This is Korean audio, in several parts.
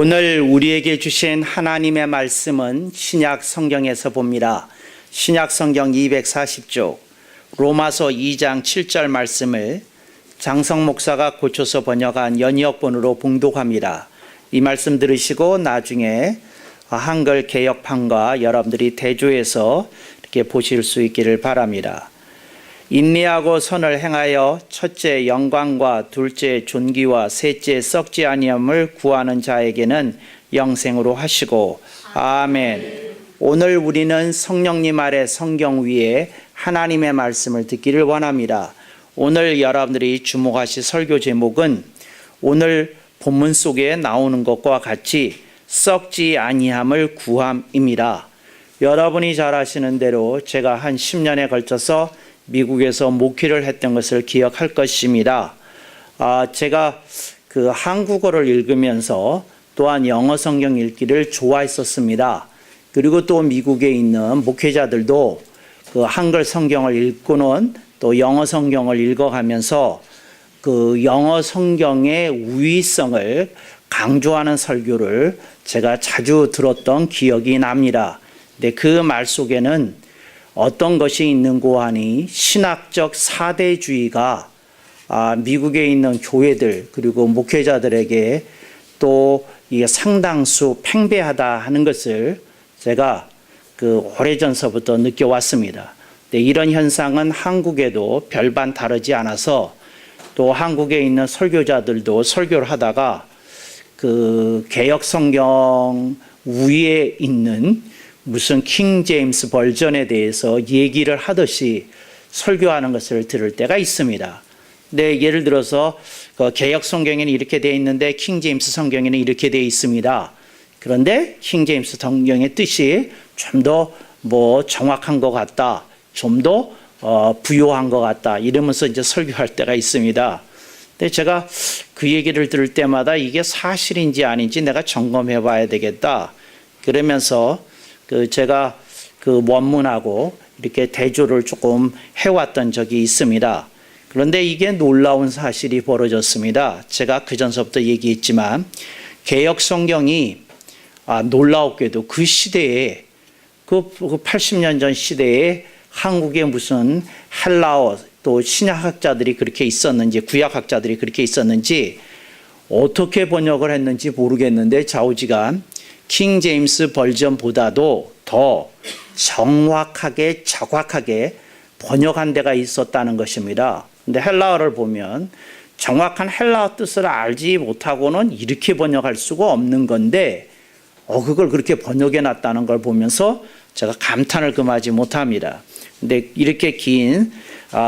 오늘 우리에게 주신 하나님의 말씀은 신약 성경에서 봅니다. 신약 성경 240쪽 로마서 2장 7절 말씀을 장성 목사가 고쳐서 번역한 연이어본으로 봉독합니다. 이 말씀 들으시고 나중에 한글 개역판과 여러분들이 대조해서 이렇게 보실 수 있기를 바랍니다. 인내하고 선을 행하여 첫째 영광과 둘째 존귀와 셋째 썩지 아니함을 구하는 자에게는 영생으로 하시고 아멘. 오늘 우리는 성령님 아래 성경 위에 하나님의 말씀을 듣기를 원합니다. 오늘 여러분들이 주목하실 설교 제목은 오늘 본문 속에 나오는 것과 같이 썩지 아니함을 구함입니다. 여러분이 잘 아시는 대로 제가 한 10년에 걸쳐서 미국에서 목회를 했던 것을 기억할 것입니다. 제가 그 한국어를 읽으면서 또한 영어 성경 읽기를 좋아했었습니다. 그리고 또 미국에 있는 목회자들도 그 한글 성경을 읽고는 또 영어 성경을 읽어가면서 그 영어 성경의 우위성을 강조하는 설교를 제가 자주 들었던 기억이 납니다. 근데 그 말 속에는 어떤 것이 있는고 하니 신학적 사대주의가 미국에 있는 교회들 그리고 목회자들에게 또 이게 상당수 팽배하다 하는 것을 제가 그 오래전서부터 느껴왔습니다. 이런 현상은 한국에도 별반 다르지 않아서 또 한국에 있는 설교자들도 설교를 하다가 그 개역 성경 위에 있는 무슨 킹 제임스 버전에 대해서 얘기를 하듯이 설교하는 것을 들을 때가 있습니다. 근데 예를 들어서 그 개역 성경에는 이렇게 되어 있는데 킹 제임스 성경에는 이렇게 되어 있습니다. 그런데 킹 제임스 성경의 뜻이 좀 더 정확한 것 같다, 좀 더 부요한 것 같다 이러면서 이제 설교할 때가 있습니다. 근데 제가 그 얘기를 들을 때마다 이게 사실인지 아닌지 내가 점검해 봐야 되겠다. 그러면서 제가 그 원문하고 이렇게 대조를 조금 해왔던 적이 있습니다. 그런데 이게 놀라운 사실이 벌어졌습니다. 제가 그전서부터 얘기했지만 개역 성경이 놀라웠게도 그 시대에 그 80년 전 시대에 한국에 무슨 헬라어 또 신약학자들이 그렇게 있었는지 구약학자들이 그렇게 있었는지 어떻게 번역을 했는지 모르겠는데 좌우지간 킹 제임스 버전보다도 더 정확하게 정확하게 번역한 데가 있었다는 것입니다. 근데 헬라어를 보면 정확한 헬라어 뜻을 알지 못하고는 이렇게 번역할 수가 없는 건데 그걸 그렇게 번역해 놨다는 걸 보면서 제가 감탄을 금하지 못합니다. 근데 이렇게 긴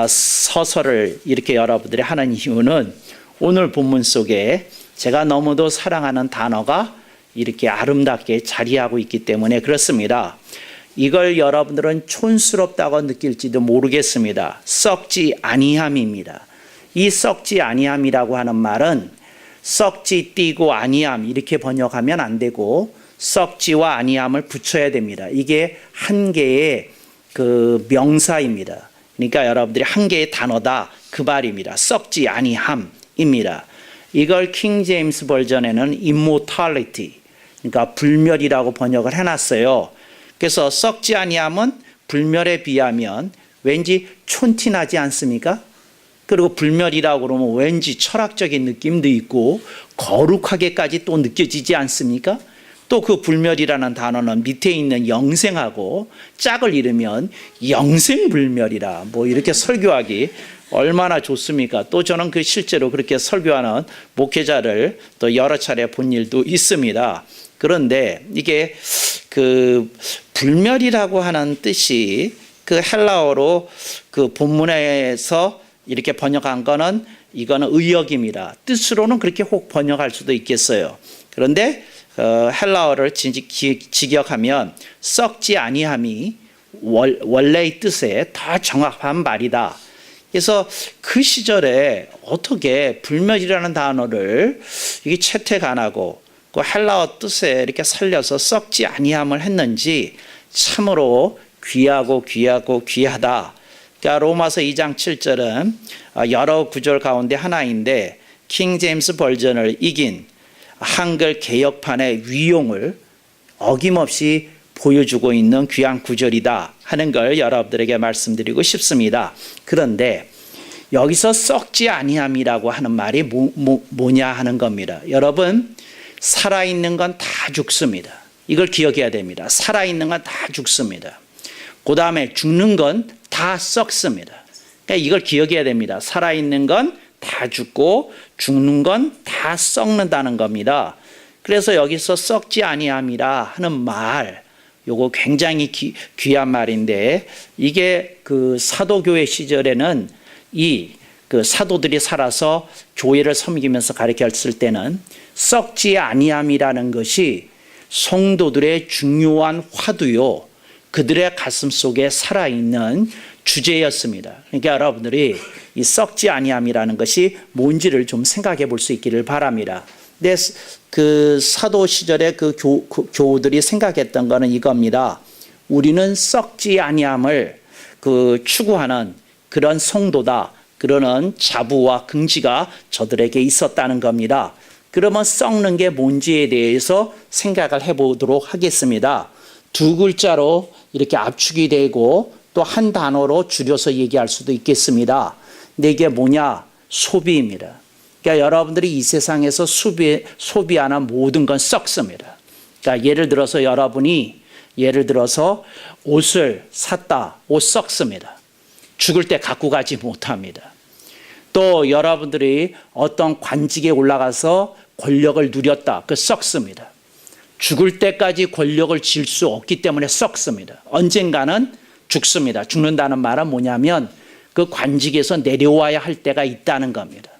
서설을 이렇게 여러분들이 하는 이유는 오늘 본문 속에 제가 너무도 사랑하는 단어가 이렇게 아름답게 자리하고 있기 때문에 그렇습니다. 이걸 여러분들은 촌스럽다고 느낄지도 모르겠습니다. 썩지 아니함입니다. 이 썩지 아니함이라고 하는 말은 썩지 띠고 아니함 이렇게 번역하면 안 되고 썩지와 아니함을 붙여야 됩니다. 이게 한 개의 그 명사입니다. 그러니까 여러분들이 한 개의 단어다 그 말입니다. 썩지 아니함입니다. 이걸 킹 제임스 버전에는 immortality 그러니까 불멸이라고 번역을 해놨어요. 그래서 썩지 아니함은 불멸에 비하면 왠지 촌티나지 않습니까? 그리고 불멸이라고 그러면 왠지 철학적인 느낌도 있고 거룩하게까지 또 느껴지지 않습니까? 또 그 불멸이라는 단어는 밑에 있는 영생하고 짝을 이루면 영생불멸이라 이렇게 설교하기 얼마나 좋습니까? 또 저는 그 실제로 그렇게 설교하는 목회자를 또 여러 차례 본 일도 있습니다. 그런데 이게 그 불멸이라고 하는 뜻이 그 헬라어로 그 본문에서 이렇게 번역한 거는 이거는 의역입니다. 뜻으로는 그렇게 혹 번역할 수도 있겠어요. 그런데 헬라어를 직역하면 썩지 아니함이 원래의 뜻에 더 정확한 말이다. 그래서 그 시절에 어떻게 불멸이라는 단어를 이게 채택 안 하고 그 헬라어 뜻에 이렇게 살려서 썩지 아니함을 했는지 참으로 귀하고 귀하다. 그러니까 로마서 2장 7절은 여러 구절 가운데 하나인데 킹 제임스 버전을 이긴 한글 개역판의 위용을 어김없이 보여주고 있는 귀한 구절이다 하는 걸 여러분들에게 말씀드리고 싶습니다. 그런데 여기서 썩지 아니함이라고 하는 말이 뭐냐 하는 겁니다. 여러분, 살아있는 건 다 죽습니다. 이걸 기억해야 됩니다. 살아있는 건 다 죽습니다. 그 다음에 죽는 건 다 썩습니다. 그러니까 이걸 기억해야 됩니다. 살아있는 건 다 죽고 죽는 건 다 썩는다는 겁니다. 그래서 여기서 썩지 아니함이라 하는 말, 요거 굉장히 귀한 말인데, 이게 그 사도교회 시절에는 그 사도들이 살아서 교회를 섬기면서 가르쳤을 때는 썩지 아니함이라는 것이 성도들의 중요한 화두요, 그들의 가슴 속에 살아있는 주제였습니다. 그러니까 여러분들이 이 썩지 아니함이라는 것이 뭔지를 좀 생각해 볼 수 있기를 바랍니다. 근데 그 사도 시절에 그 교우들이 생각했던 거는 이겁니다. 우리는 썩지 아니함을 추구하는 그런 성도다. 그러는 자부와 긍지가 저들에게 있었다는 겁니다. 그러면 썩는 게 뭔지에 대해서 생각을 해보도록 하겠습니다. 두 글자로 이렇게 압축이 되고 또 한 단어로 줄여서 얘기할 수도 있겠습니다. 근데 이게 뭐냐? 소비입니다. 그러니까 여러분들이 이 세상에서 소비하는 모든 건 썩습니다. 그러니까 예를 들어서 옷을 샀다. 옷 썩습니다. 죽을 때 갖고 가지 못합니다. 또 여러분들이 어떤 관직에 올라가서 권력을 누렸다. 그 썩습니다. 죽을 때까지 권력을 쥘 수 없기 때문에 썩습니다. 언젠가는 죽습니다. 죽는다는 말은 뭐냐면 그 관직에서 내려와야 할 때가 있다는 겁니다.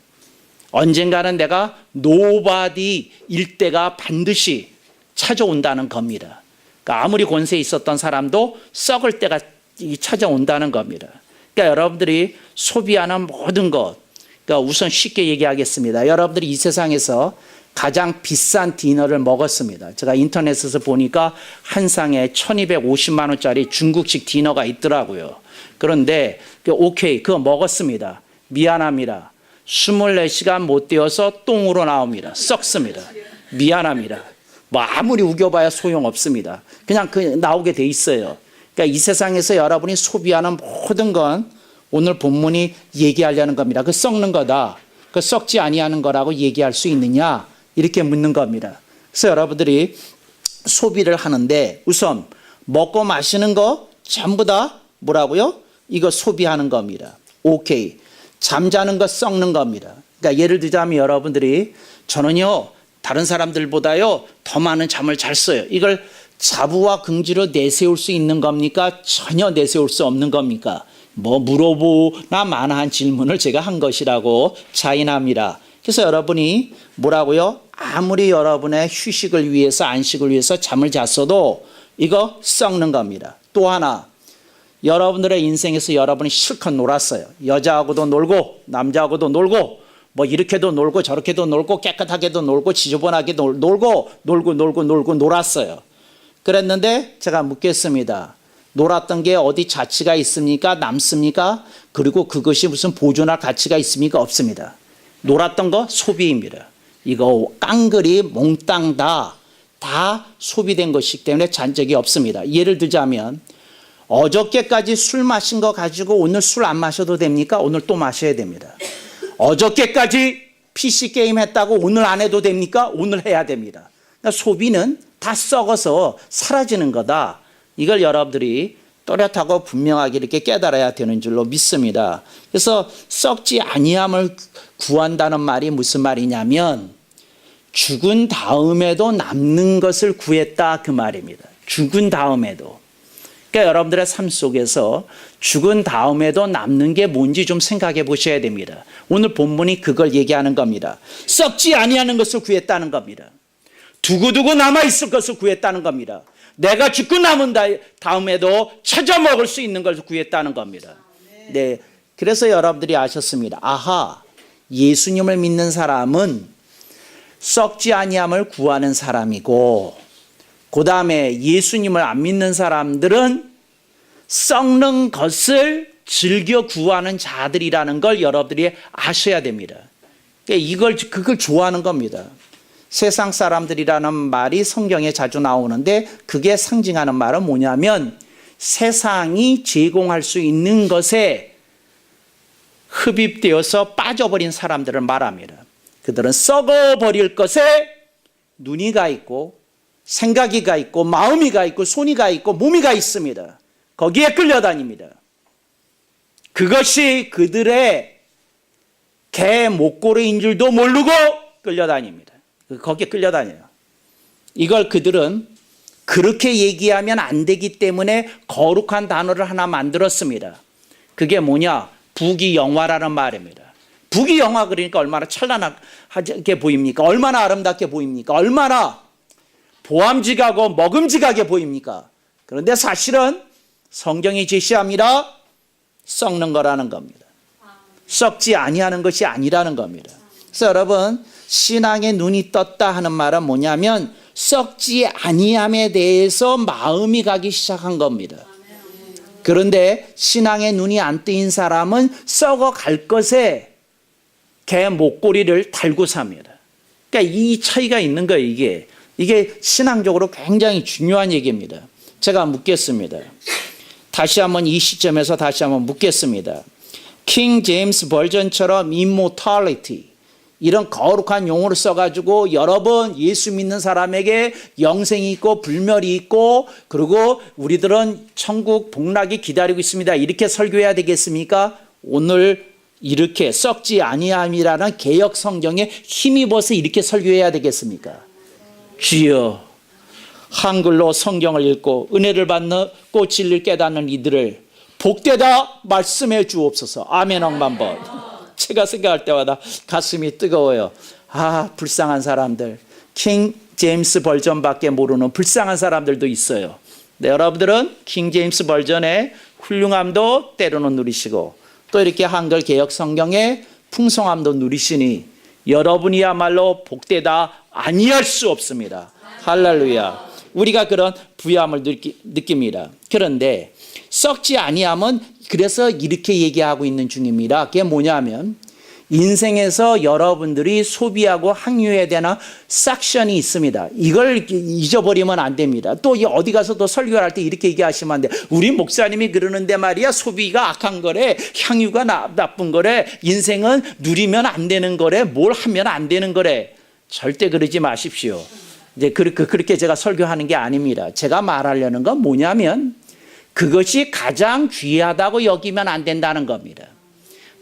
언젠가는 내가 노바디일 때가 반드시 찾아온다는 겁니다. 그러니까 아무리 권세에 있었던 사람도 썩을 때가 찾아온다는 겁니다. 그러니까 여러분들이 소비하는 모든 것, 그러니까 우선 쉽게 얘기하겠습니다. 여러분들이 이 세상에서 가장 비싼 디너를 먹었습니다. 제가 인터넷에서 보니까 한 상에 1250만 원짜리 중국식 디너가 있더라고요. 그런데 오케이, 그거 먹었습니다. 미안합니다. 24시간 못 되어서 똥으로 나옵니다. 썩습니다. 미안합니다. 뭐 아무리 우겨봐야 소용없습니다. 그냥 나오게 돼 있어요. 그러니까 이 세상에서 여러분이 소비하는 모든 건 오늘 본문이 얘기하려는 겁니다. 그 썩는 거다. 그 썩지 아니하는 거라고 얘기할 수 있느냐? 이렇게 묻는 겁니다. 그래서 여러분들이 소비를 하는데 우선 먹고 마시는 거 전부 다 뭐라고요? 이거 소비하는 겁니다. 오케이. 잠자는 거 썩는 겁니다. 그러니까 예를 들자면 여러분들이 저는요 다른 사람들보다요 더 많은 잠을 잘 써요. 이걸 자부와 긍지로 내세울 수 있는 겁니까? 전혀 내세울 수 없는 겁니까? 뭐 물어보나 마나한 질문을 제가 한 것이라고 자인합니다. 그래서 여러분이 뭐라고요? 아무리 여러분의 휴식을 위해서 안식을 위해서 잠을 잤어도 이거 썩는 겁니다. 또 하나, 여러분들의 인생에서 여러분이 실컷 놀았어요. 여자하고도 놀고 남자하고도 놀고 뭐 이렇게도 놀고 저렇게도 놀고 깨끗하게도 놀고 지저분하게도 놀고 놀았어요. 그랬는데 제가 묻겠습니다. 놀았던 게 어디 가치가 있습니까? 남습니까? 그리고 그것이 무슨 보존할 가치가 있습니까? 없습니다. 놀았던 거 소비입니다. 이거 깡그리 몽땅 다 소비된 것이기 때문에 잔적이 없습니다. 예를 들자면 어저께까지 술 마신 거 가지고 오늘 술 안 마셔도 됩니까? 오늘 또 마셔야 됩니다. 어저께까지 PC게임 했다고 오늘 안 해도 됩니까? 오늘 해야 됩니다. 그러니까 소비는 다 썩어서 사라지는 거다. 이걸 여러분들이 또렷하고 분명하게 이렇게 깨달아야 되는 줄로 믿습니다. 그래서 썩지 아니함을 구한다는 말이 무슨 말이냐면 죽은 다음에도 남는 것을 구했다 그 말입니다. 죽은 다음에도. 그러니까 여러분들의 삶 속에서 죽은 다음에도 남는 게 뭔지 좀 생각해 보셔야 됩니다. 오늘 본문이 그걸 얘기하는 겁니다. 썩지 아니하는 것을 구했다는 겁니다. 두고두고 남아있을 것을 구했다는 겁니다. 내가 죽고 남은 다음에도 찾아 먹을 수 있는 것을 구했다는 겁니다. 네, 그래서 여러분들이 아셨습니다. 아하, 예수님을 믿는 사람은 썩지 아니함을 구하는 사람이고 그 다음에 예수님을 안 믿는 사람들은 썩는 것을 즐겨 구하는 자들이라는 걸 여러분들이 아셔야 됩니다. 그걸 좋아하는 겁니다. 세상 사람들이라는 말이 성경에 자주 나오는데 그게 상징하는 말은 뭐냐면 세상이 제공할 수 있는 것에 흡입되어서 빠져버린 사람들을 말합니다. 그들은 썩어버릴 것에 눈이 가 있고 생각이 가 있고 마음이 가 있고 손이 가 있고 몸이 가 있습니다. 거기에 끌려다닙니다. 그것이 그들의 개 목고르인 줄도 모르고 끌려다닙니다. 거기에 끌려다녀요. 이걸 그들은 그렇게 얘기하면 안 되기 때문에 거룩한 단어를 하나 만들었습니다. 그게 뭐냐? 부귀영화라는 말입니다. 부귀영화 그러니까 얼마나 찬란하게 보입니까? 얼마나 아름답게 보입니까? 얼마나 보암직하고 먹음직하게 보입니까? 그런데 사실은 성경이 제시합니다. 썩는 거라는 겁니다. 썩지 아니하는 것이 아니라는 겁니다. 그래서 여러분, 신앙의 눈이 떴다 하는 말은 뭐냐면 썩지 아니함에 대해서 마음이 가기 시작한 겁니다. 그런데 신앙의 눈이 안 뜨인 사람은 썩어갈 것에 개 목걸이를 달고 삽니다. 그러니까 이 차이가 있는 거예요. 이게 신앙적으로 굉장히 중요한 얘기입니다. 제가 묻겠습니다. 다시 한번 이 시점에서 다시 한번 묻겠습니다. 킹 제임스 버전처럼 immortality 이런 거룩한 용어를 써가지고 여러분 예수 믿는 사람에게 영생이 있고 불멸이 있고 그리고 우리들은 천국 복락이 기다리고 있습니다. 이렇게 설교해야 되겠습니까? 오늘 이렇게 썩지 아니함이라는 개역 성경에 힘입어서 이렇게 설교해야 되겠습니까? 주여, 한글로 성경을 읽고 은혜를 받고 진리를 깨닫는 이들을 복되다 말씀해 주옵소서. 아멘 억만번. 제가 생각할 때마다 가슴이 뜨거워요. 아, 불쌍한 사람들. 킹 제임스 버전밖에 모르는 불쌍한 사람들도 있어요. 네, 여러분들은 킹 제임스 버전의 훌륭함도 때로는 누리시고 또 이렇게 한글 개역 성경의 풍성함도 누리시니 여러분이야말로 복되다 아니할 수 없습니다. 할렐루야. 우리가 그런 부유함을 느낍니다. 그런데 썩지 아니함은 그래서 이렇게 얘기하고 있는 중입니다. 그게 뭐냐면 인생에서 여러분들이 소비하고 항유해야 되는 섹션이 있습니다. 이걸 잊어버리면 안 됩니다. 또 어디 가서 또 설교할 때 이렇게 얘기하시면 안 돼. 우리 목사님이 그러는데 말이야, 소비가 악한 거래, 향유가 나쁜 거래, 인생은 누리면 안 되는 거래, 뭘 하면 안 되는 거래. 절대 그러지 마십시오. 이제 그렇게 제가 설교하는 게 아닙니다. 제가 말하려는 건 뭐냐면 그것이 가장 귀하다고 여기면 안 된다는 겁니다.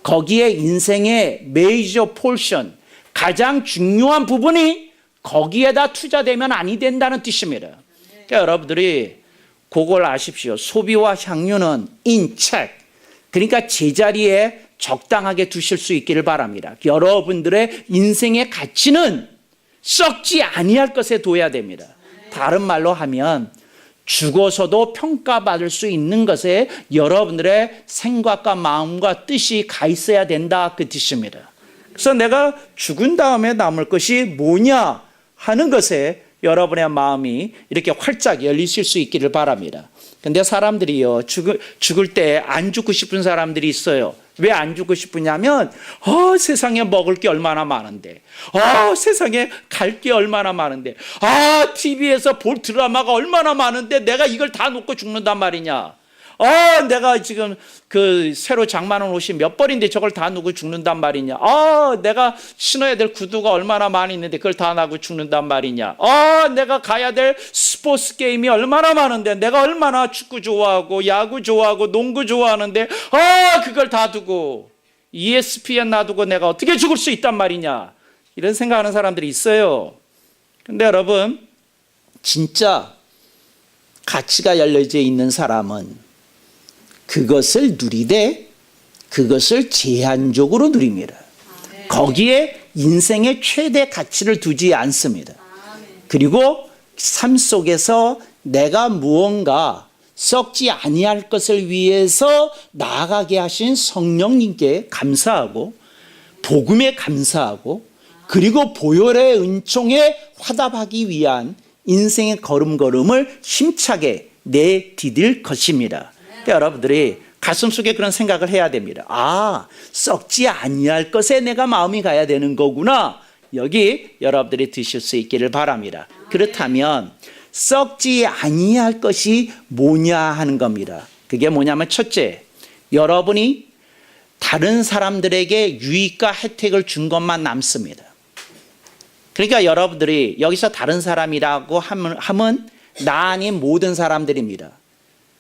거기에 인생의 메이저 포션, 가장 중요한 부분이 거기에다 투자되면 아니 된다는 뜻입니다. 그러니까 여러분들이 그걸 아십시오. 소비와 향유는 in check. 그러니까 제자리에 적당하게 두실 수 있기를 바랍니다. 여러분들의 인생의 가치는 썩지 아니할 것에 둬야 됩니다. 다른 말로 하면 죽어서도 평가받을 수 있는 것에 여러분들의 생각과 마음과 뜻이 가 있어야 된다, 그 뜻입니다. 그래서 내가 죽은 다음에 남을 것이 뭐냐 하는 것에 여러분의 마음이 이렇게 활짝 열리실 수 있기를 바랍니다. 근데 사람들이요, 죽을 때 안 죽고 싶은 사람들이 있어요. 왜 안 죽고 싶으냐면 세상에 먹을 게 얼마나 많은데, 세상에 갈 게 얼마나 많은데, TV에서 볼 드라마가 얼마나 많은데 내가 이걸 다 놓고 죽는단 말이냐. 내가 지금 그 새로 장만한 옷이 몇 벌인데 저걸 다 놓고 죽는단 말이냐. 내가 신어야 될 구두가 얼마나 많이 있는데 그걸 다 놓고 죽는단 말이냐. 내가 가야 될 스포츠 게임이 얼마나 많은데 내가 얼마나 축구 좋아하고 야구 좋아하고 농구 좋아하는데 그걸 다 두고 ESPN 놔두고 내가 어떻게 죽을 수 있단 말이냐. 이런 생각하는 사람들이 있어요. 근데 여러분, 진짜 가치가 열려져 있는 사람은 그것을 누리되 그것을 제한적으로 누립니다. 거기에 인생의 최대 가치를 두지 않습니다. 그리고 삶 속에서 내가 무언가 썩지 아니할 것을 위해서 나아가게 하신 성령님께 감사하고 복음에 감사하고 그리고 보혈의 은총에 화답하기 위한 인생의 걸음걸음을 힘차게 내디딜 것입니다. 그러니까 여러분들이 가슴속에 그런 생각을 해야 됩니다. 썩지 아니할 것에 내가 마음이 가야 되는 거구나. 여기 여러분들이 드실 수 있기를 바랍니다. 그렇다면 썩지 아니할 것이 뭐냐 하는 겁니다. 그게 뭐냐면 첫째, 여러분이 다른 사람들에게 유익과 혜택을 준 것만 남습니다. 그러니까 여러분들이 여기서 다른 사람이라고 하면 나 아닌 모든 사람들입니다.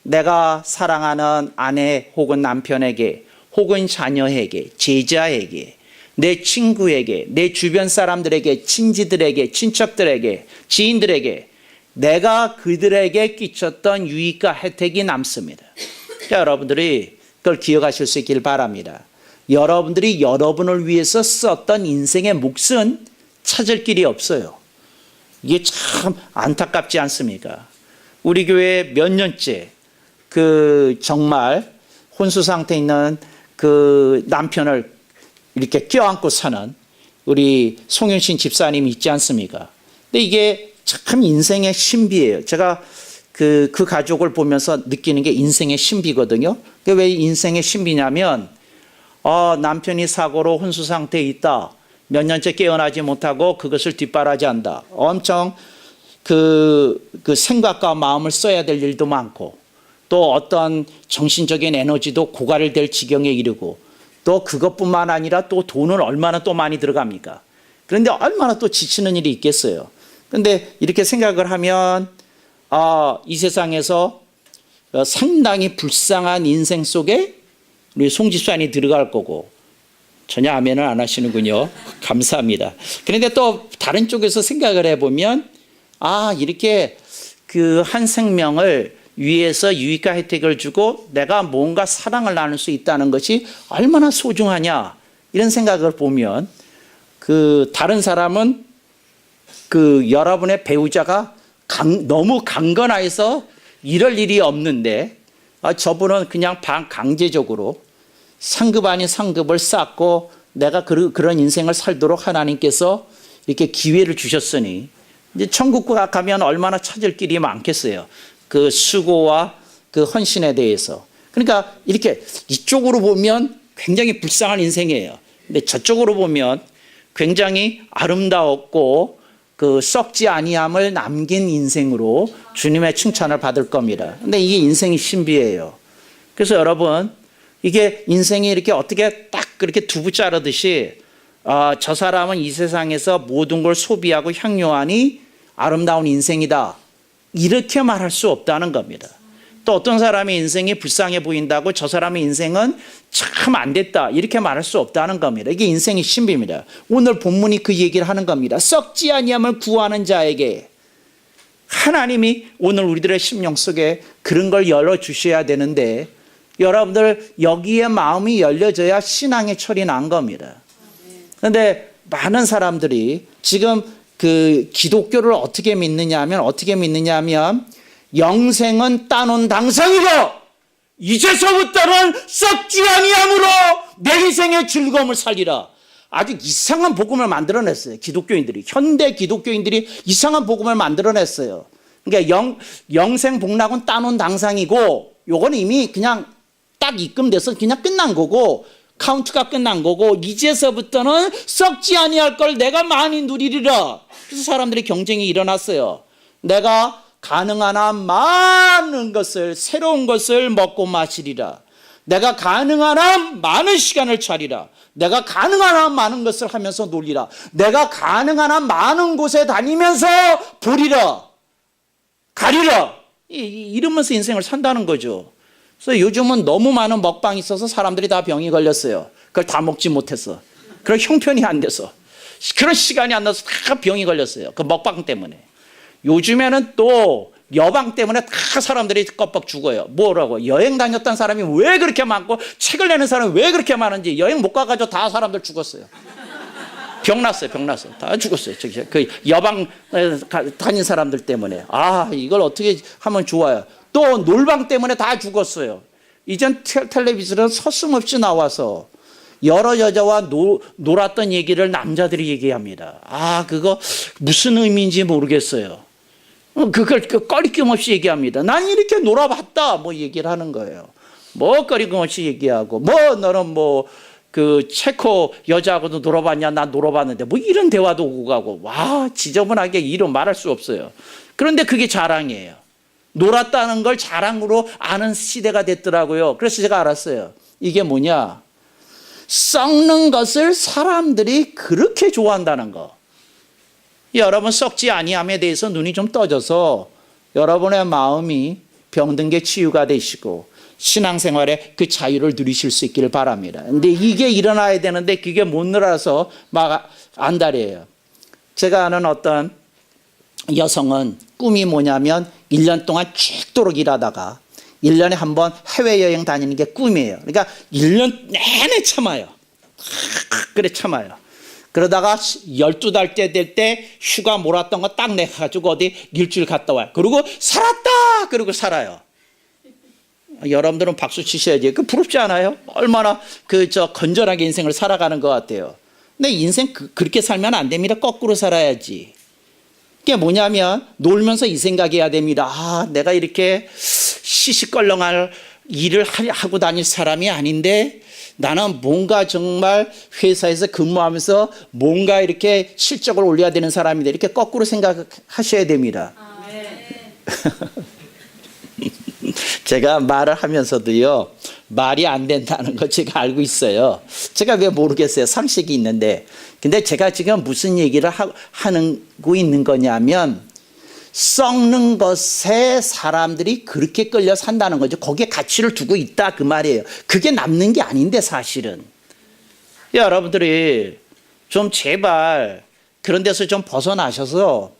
내가 사랑하는 아내 혹은 남편에게 혹은 자녀에게, 제자에게, 내 친구에게, 내 주변 사람들에게, 친지들에게, 친척들에게, 지인들에게 내가 그들에게 끼쳤던 유익과 혜택이 남습니다. 그러니까 여러분들이 그걸 기억하실 수 있길 바랍니다. 여러분들이 여러분을 위해서 썼던 인생의 몫은 찾을 길이 없어요. 이게 참 안타깝지 않습니까? 우리 교회 몇 년째 정말 혼수 상태에 있는 그 남편을 이렇게 껴안고 사는 우리 송윤신 집사님이 있지 않습니까? 근데 이게 참 인생의 신비예요. 제가 그 가족을 보면서 느끼는 게 인생의 신비거든요. 왜 인생의 신비냐면, 남편이 사고로 혼수 상태에 있다. 몇 년째 깨어나지 못하고 그것을 뒷바라지한다. 엄청 그 생각과 마음을 써야 될 일도 많고, 또 어떤 정신적인 에너지도 고갈될 지경에 이르고, 또 그것뿐만 아니라 또 돈을 얼마나 또 많이 들어갑니까? 그런데 얼마나 또 지치는 일이 있겠어요. 그런데 이렇게 생각을 하면 이 세상에서 상당히 불쌍한 인생 속에 우리 송 집사님이 들어갈 거고, 전혀 아멘을 안 하시는군요. 감사합니다. 그런데 또 다른 쪽에서 생각을 해보면 이렇게 그 한 생명을 위해서 유익과 혜택을 주고 내가 뭔가 사랑을 나눌 수 있다는 것이 얼마나 소중하냐, 이런 생각을 보면 다른 사람은 여러분의 배우자가 너무 강건해서 이럴 일이 없는데, 저분은 그냥 강제적으로 상급 아닌 상급을 쌓고 내가 그런 인생을 살도록 하나님께서 이렇게 기회를 주셨으니 이제 천국 가면 얼마나 찾을 길이 많겠어요. 그 수고와 그 헌신에 대해서. 그러니까 이렇게 이쪽으로 보면 굉장히 불쌍한 인생이에요. 근데 저쪽으로 보면 굉장히 아름다웠고 그 썩지 아니함을 남긴 인생으로 주님의 칭찬을 받을 겁니다. 근데 이게 인생이 신비예요. 그래서 여러분, 이게 인생이 이렇게 어떻게 딱 그렇게 두부 자르듯이 저 사람은 이 세상에서 모든 걸 소비하고 향유하니 아름다운 인생이다, 이렇게 말할 수 없다는 겁니다. 또 어떤 사람의 인생이 불쌍해 보인다고 저 사람의 인생은 참 안 됐다, 이렇게 말할 수 없다는 겁니다. 이게 인생의 신비입니다. 오늘 본문이 그 얘기를 하는 겁니다. 썩지 아니함을 구하는 자에게 하나님이 오늘 우리들의 심령 속에 그런 걸 열어주셔야 되는데, 여러분들 여기에 마음이 열려져야 신앙의 철이 난 겁니다. 그런데 많은 사람들이 지금 그 기독교를 어떻게 믿느냐 하면 영생은 따놓은 당상이고 이제서부터는 썩지 아니함으로 내 인생의 즐거움을 살리라. 아주 이상한 복음을 만들어냈어요. 기독교인들이, 현대 기독교인들이 이상한 복음을 만들어냈어요. 그러니까 영생 복락은 따놓은 당상이고, 요건 이미 그냥 딱 입금돼서 그냥 끝난 거고, 카운트가 끝난 거고, 이제서부터는 썩지 아니할 걸 내가 많이 누리리라. 그래서 사람들이 경쟁이 일어났어요. 내가 가능한 한 많은 것을, 새로운 것을 먹고 마시리라. 내가 가능한 한 많은 시간을 차리라. 내가 가능한 한 많은 것을 하면서 놀리라. 내가 가능한 한 많은 곳에 다니면서 보리라, 가리라. 이러면서 인생을 산다는 거죠. 그래서 요즘은 너무 많은 먹방이 있어서 사람들이 다 병이 걸렸어요. 그걸 다 먹지 못해서. 그런 형편이 안 돼서. 그런 시간이 안 나서 다 병이 걸렸어요. 그 먹방 때문에. 요즘에는 또 여방 때문에 다 사람들이 껍벅 죽어요. 뭐라고? 여행 다녔던 사람이 왜 그렇게 많고, 책을 내는 사람이 왜 그렇게 많은지, 여행 못 가가지고 다 사람들 죽었어요. 병 났어요. 다 죽었어요. 그 여방 다닌 사람들 때문에. 이걸 어떻게 하면 좋아요. 또 놀방 때문에 다 죽었어요. 이젠 텔레비전은 서슴없이 나와서 여러 여자와 놀았던 얘기를 남자들이 얘기합니다. 그거 무슨 의미인지 모르겠어요. 그걸 꺼리낌 없이 얘기합니다. 난 이렇게 놀아봤다, 뭐 얘기를 하는 거예요. 뭐 꺼리낌 없이 얘기하고, 너는 그 체코 여자하고도 놀아봤냐? 나 놀아봤는데 뭐 이런 대화도 오고 가고 와 지저분하게 이런 말할 수 없어요. 그런데 그게 자랑이에요. 놀았다는 걸 자랑으로 아는 시대가 됐더라고요. 그래서 제가 알았어요. 이게 뭐냐? 썩는 것을 사람들이 그렇게 좋아한다는 거. 여러분 썩지 아니함에 대해서 눈이 좀 떠져서 여러분의 마음이 병든 게 치유가 되시고 신앙생활에 그 자유를 누리실 수 있기를 바랍니다. 근데 이게 일어나야 되는데 그게 못 일어나서 막 안달이에요. 제가 아는 어떤 여성은 꿈이 뭐냐면 1년 동안 죽도록 일하다가 1년에 한 번 해외여행 다니는 게 꿈이에요. 그러니까 1년 내내 참아요. 그래 참아요. 그러다가 12달째 될 때 휴가 몰았던 거 딱 내가지고 어디 일주일 갔다 와요. 그리고 살았다! 그러고 살아요. 여러분들은 박수 치셔야지. 그 부럽지 않아요? 얼마나 건전하게 인생을 살아가는 것 같아요. 근데 인생 그렇게 살면 안 됩니다. 거꾸로 살아야지. 그게 뭐냐면 놀면서 이 생각해야 됩니다. 아, 내가 이렇게 시시껄렁할 일을 하고 다닐 사람이 아닌데 나는 뭔가 정말 회사에서 근무하면서 뭔가 이렇게 실적을 올려야 되는 사람인데 이렇게 거꾸로 생각하셔야 됩니다. 제가 말을 하면서도요, 말이 안 된다는 거 제가 알고 있어요. 제가 왜 모르겠어요. 상식이 있는데. 근데 제가 지금 무슨 얘기를 하고 있는 거냐면, 썩는 것에 사람들이 그렇게 끌려 산다는 거죠. 거기에 가치를 두고 있다 그 말이에요. 그게 남는 게 아닌데 사실은. 여러분들이 좀 제발 그런 데서 좀 벗어나셔서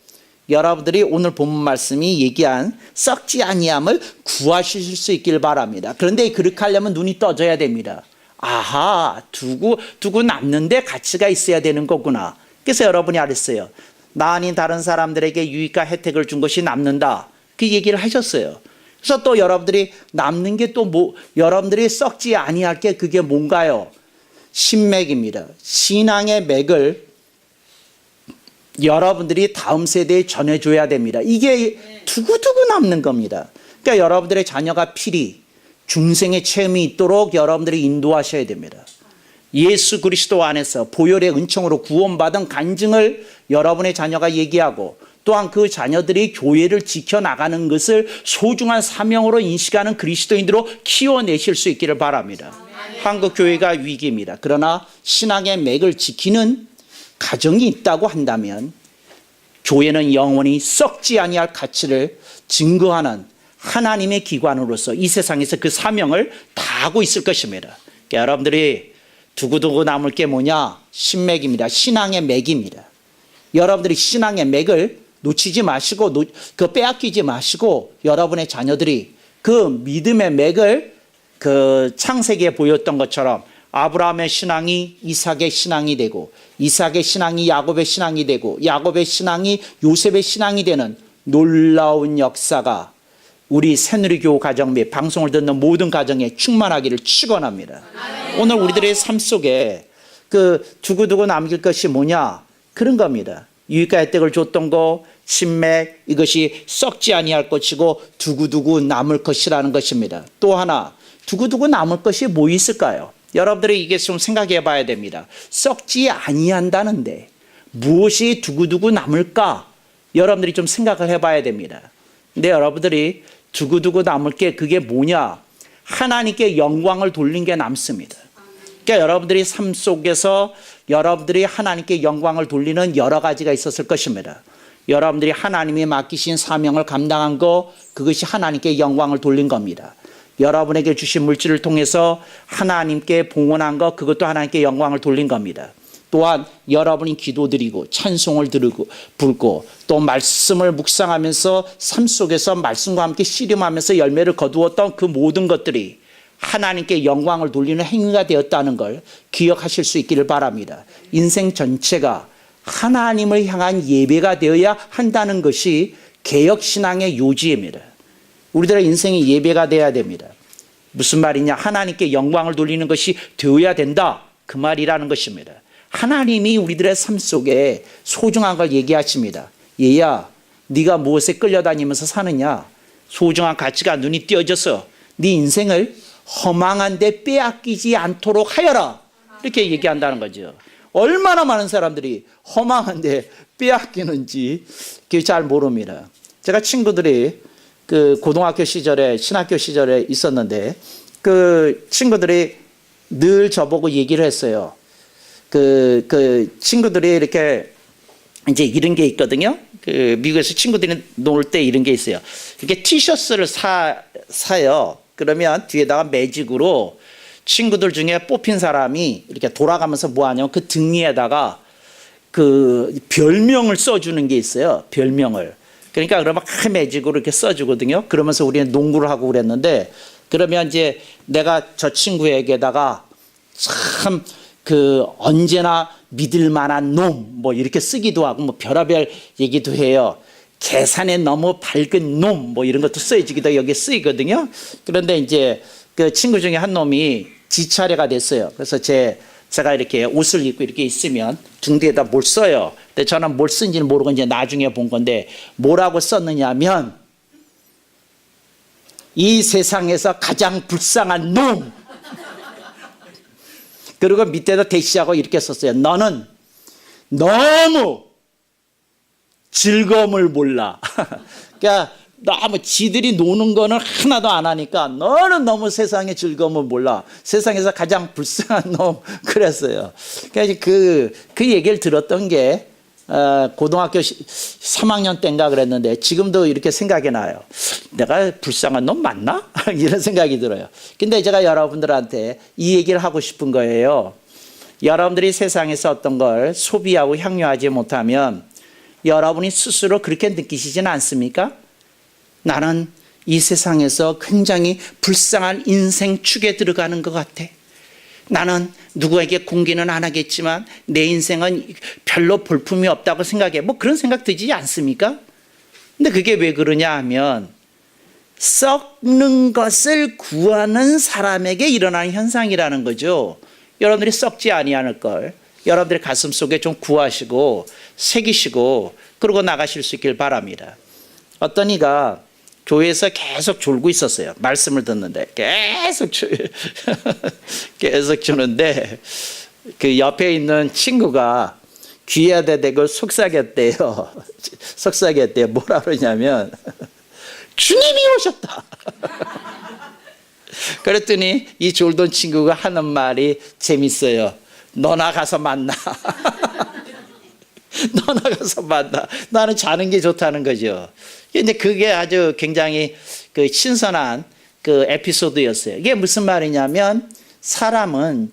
여러분들이 오늘 본문 말씀이 얘기한 썩지 아니함을 구하실 수 있길 바랍니다. 그런데 그렇게 하려면 눈이 떠져야 됩니다. 아하, 두고 남는데 가치가 있어야 되는 거구나. 그래서 여러분이 알았어요. 나 아닌 다른 사람들에게 유익과 혜택을 준 것이 남는다. 그 얘기를 하셨어요. 그래서 또 여러분들이 남는 게 또 여러분들이 썩지 아니할 게 그게 뭔가요? 신맥입니다. 신앙의 맥을 여러분들이 다음 세대에 전해줘야 됩니다. 이게 두고두고 남는 겁니다. 그러니까 여러분들의 자녀가 필히 중생의 체험이 있도록 여러분들이 인도하셔야 됩니다. 예수 그리스도 안에서 보혈의 은총으로 구원받은 간증을 여러분의 자녀가 얘기하고 또한 그 자녀들이 교회를 지켜나가는 것을 소중한 사명으로 인식하는 그리스도인으로 키워내실 수 있기를 바랍니다. 한국 교회가 위기입니다. 그러나 신앙의 맥을 지키는 가정이 있다고 한다면 교회는 영원히 썩지 아니할 가치를 증거하는 하나님의 기관으로서 이 세상에서 그 사명을 다하고 있을 것입니다. 그러니까 여러분들이 두고두고 남을 게 뭐냐? 신맥입니다. 신앙의 맥입니다. 여러분들이 신앙의 맥을 놓치지 마시고 그 빼앗기지 마시고 여러분의 자녀들이 그 믿음의 맥을 그 창세기에 보였던 것처럼 아브라함의 신앙이 이삭의 신앙이 되고 이삭의 신앙이 야곱의 신앙이 되고 야곱의 신앙이 요셉의 신앙이 되는 놀라운 역사가 우리 새누리교 가정 및 방송을 듣는 모든 가정에 충만하기를 축원합니다. 오늘 우리들의 삶 속에 그 두고두고 남길 것이 뭐냐? 그런 겁니다. 유익과 혜택을 줬던 거, 신맥, 이것이 썩지 아니할 것이고 두고두고 남을 것이라는 것입니다. 또 하나, 두고두고 남을 것이 뭐 있을까요? 여러분들이 이게 좀 생각해 봐야 됩니다. 썩지 아니한다는데 무엇이 두고두고 남을까? 여러분들이 좀 생각을 해 봐야 됩니다. 근데 여러분들이 두고두고 남을 게 그게 뭐냐? 하나님께 영광을 돌린 게 남습니다. 그러니까 여러분들이 삶 속에서 여러분들이 하나님께 영광을 돌리는 여러 가지가 있었을 것입니다. 여러분들이 하나님이 맡기신 사명을 감당한 거, 그것이 하나님께 영광을 돌린 겁니다. 여러분에게 주신 물질을 통해서 하나님께 봉헌한 것, 그것도 하나님께 영광을 돌린 겁니다. 또한 여러분이 기도드리고 찬송을 부르고 또 말씀을 묵상하면서 삶 속에서 말씀과 함께 씨름하면서 열매를 거두었던 그 모든 것들이 하나님께 영광을 돌리는 행위가 되었다는 걸 기억하실 수 있기를 바랍니다. 인생 전체가 하나님을 향한 예배가 되어야 한다는 것이 개혁신앙의 요지입니다. 우리들의 인생이 예배가 되어야 됩니다. 무슨 말이냐? 하나님께 영광을 돌리는 것이 되어야 된다. 그 말이라는 것입니다. 하나님이 우리들의 삶 속에 소중한 걸 얘기하십니다. 얘야, 네가 무엇에 끌려다니면서 사느냐? 소중한 가치가 눈이 띄어져서 네 인생을 허망한 데 빼앗기지 않도록 하여라. 이렇게 얘기한다는 거죠. 얼마나 많은 사람들이 허망한데 빼앗기는지 그게 잘 모릅니다. 제가 친구들이 그 고등학교 시절에 신학교 시절에 있었는데 그 친구들이 늘 저보고 얘기를 했어요. 그 친구들이 이렇게 이제 이런 게 있거든요. 그 미국에서 친구들이 놀 때 이런 게 있어요. 이렇게 티셔츠를 사요. 그러면 뒤에다가 매직으로 친구들 중에 뽑힌 사람이 이렇게 돌아가면서 뭐 하냐면 그 등리에다가 그 별명을 써주는 게 있어요. 별명을. 그러니까 그러면 큰 매직으로 이렇게 써주거든요. 그러면서 우리는 농구를 하고 그랬는데 그러면 이제 내가 저 친구에게다가 참 그 언제나 믿을 만한 놈 뭐 이렇게 쓰기도 하고 뭐 별의별 얘기도 해요. 계산에 너무 밝은 놈 뭐 이런 것도 써지기도 여기 쓰이거든요. 그런데 이제 그 친구 중에 한 놈이 지 차례가 됐어요. 그래서 제가 이렇게 옷을 입고 이렇게 있으면 등 뒤에다 뭘 써요. 근데 저는 뭘 쓴지는 모르고 이제 나중에 본 건데 뭐라고 썼느냐면 이 세상에서 가장 불쌍한 놈. 그리고 밑에다 대시하고 이렇게 썼어요. 너는 너무 즐거움을 몰라. 그러니까 너무 지들이 노는 거는 하나도 안 하니까 너는 너무 세상의 즐거움을 몰라. 세상에서 가장 불쌍한 놈. 그랬어요. 그러니까 그 얘기를 들었던 게 고등학교 3학년 때인가 그랬는데 지금도 이렇게 생각이 나요. 내가 불쌍한 놈 맞나? 이런 생각이 들어요. 근데 제가 여러분들한테 이 얘기를 하고 싶은 거예요. 여러분들이 세상에서 어떤 걸 소비하고 향유하지 못하면 여러분이 스스로 그렇게 느끼시지는 않습니까? 나는 이 세상에서 굉장히 불쌍한 인생 축에 들어가는 것 같아. 나는 누구에게 공개는 안 하겠지만 내 인생은 별로 볼품이 없다고 생각해. 뭐 그런 생각 들지 않습니까? 근데 그게 왜 그러냐 하면 썩는 것을 구하는 사람에게 일어나는 현상이라는 거죠. 여러분들이 썩지 아니하는 걸 여러분들의 가슴 속에 좀 구하시고 새기시고 그러고 나가실 수 있길 바랍니다. 어떤 이가 교회에서 계속 졸고 있었어요. 말씀을 듣는데 계속 주는데 그 옆에 있는 친구가 귀에다 대고 속삭였대요. 속삭였대요. 뭐라 그러냐면 주님이 오셨다. 그랬더니 이 졸던 친구가 하는 말이 재밌어요. 너나 가서 만나. 너나 가서 만나. 나는 자는 게 좋다는 거죠. 근데 그게 아주 굉장히 그 신선한 그 에피소드였어요. 이게 무슨 말이냐면 사람은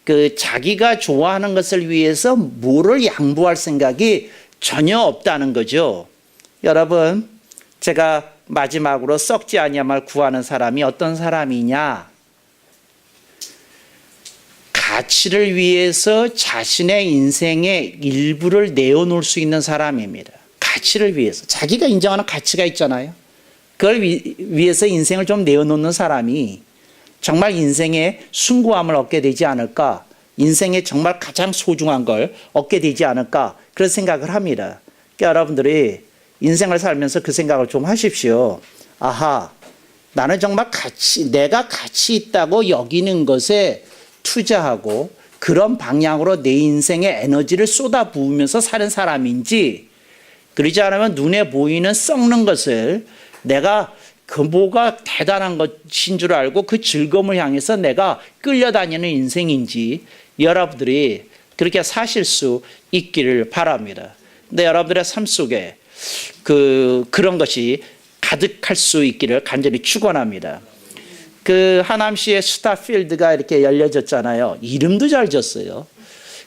그 자기가 좋아하는 것을 위해서 뭐를 양보할 생각이 전혀 없다는 거죠. 여러분, 제가 마지막으로 썩지 아니함을 구하는 사람이 어떤 사람이냐? 가치를 위해서 자신의 인생의 일부를 내어놓을 수 있는 사람입니다. 가치를 위해서. 자기가 인정하는 가치가 있잖아요. 그걸 위해서 인생을 좀 내어놓는 사람이 정말 인생의 숭고함을 얻게 되지 않을까. 인생에 정말 가장 소중한 걸 얻게 되지 않을까. 그런 생각을 합니다. 그러니까 여러분들이 인생을 살면서 그 생각을 좀 하십시오. 아하, 나는 정말 내가 가치 있다고 여기는 것에 투자하고 그런 방향으로 내 인생의 에너지를 쏟아부으면서 사는 사람인지 그러지 않으면 눈에 보이는 썩는 것을 내가 그 뭐가 대단한 것인 줄 알고 그 즐거움을 향해서 내가 끌려다니는 인생인지 여러분들이 그렇게 사실 수 있기를 바랍니다. 근데 여러분들의 삶 속에 그런 것이 가득할 수 있기를 간절히 축원합니다. 그 하남시의 스타필드가 이렇게 열려졌잖아요. 이름도 잘 졌어요.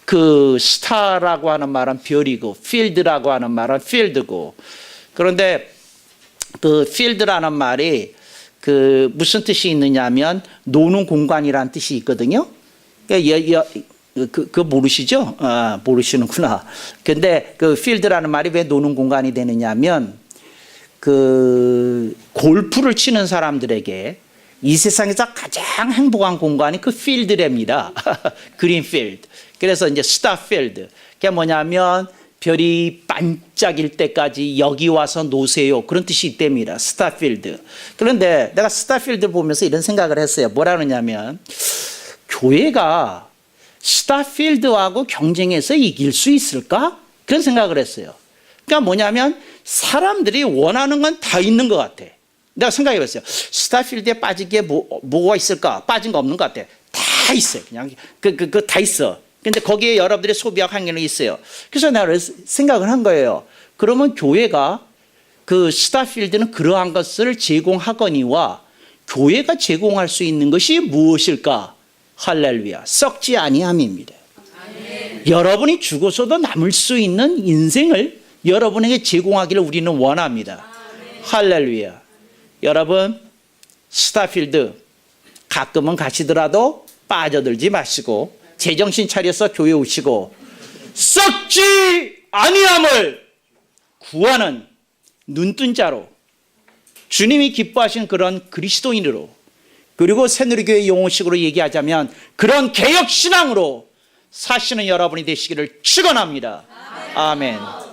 그 스타라고 하는 말은 별이고 필드라고 하는 말은 필드고 그런데 그 필드라는 말이 그 무슨 뜻이 있느냐면 노는 공간이라는 뜻이 있거든요. 그거 모르시죠? 아, 모르시는구나. 근데 그 필드라는 말이 왜 노는 공간이 되느냐면 그 골프를 치는 사람들에게 이 세상에서 가장 행복한 공간이 그 필드랍니다. 그린필드. 그래서 이제 스타필드. 그게 뭐냐면 별이 반짝일 때까지 여기 와서 노세요. 그런 뜻이 있답니다. 스타필드. 그런데 내가 스타필드 보면서 이런 생각을 했어요. 뭐라 그러냐면 교회가 스타필드하고 경쟁해서 이길 수 있을까? 그런 생각을 했어요. 그러니까 뭐냐면 사람들이 원하는 건 다 있는 것 같아. 내가 생각해 봤어요. 스타필드에 빠진 게 뭐가 있을까? 빠진 거 없는 것 같아. 다 있어요. 그냥 다 있어. 근데 거기에 여러분들의 소비할 환경이 있어요. 그래서 내가 생각을 한 거예요. 그러면 교회가 그 스타필드는 그러한 것을 제공하거니와 교회가 제공할 수 있는 것이 무엇일까? 할렐루야. 썩지 아니함입니다. 여러분이 죽어서도 남을 수 있는 인생을 여러분에게 제공하기를 우리는 원합니다. 할렐루야. 여러분, 스타필드 가끔은 가시더라도 빠져들지 마시고 제정신 차려서 교회 오시고 썩지 아니함을 구하는 눈뜬 자로 주님이 기뻐하시는 그런 그리스도인으로, 그리고 새누리교회 용어식으로 얘기하자면 그런 개혁신앙으로 사시는 여러분이 되시기를 축원합니다. 아멘.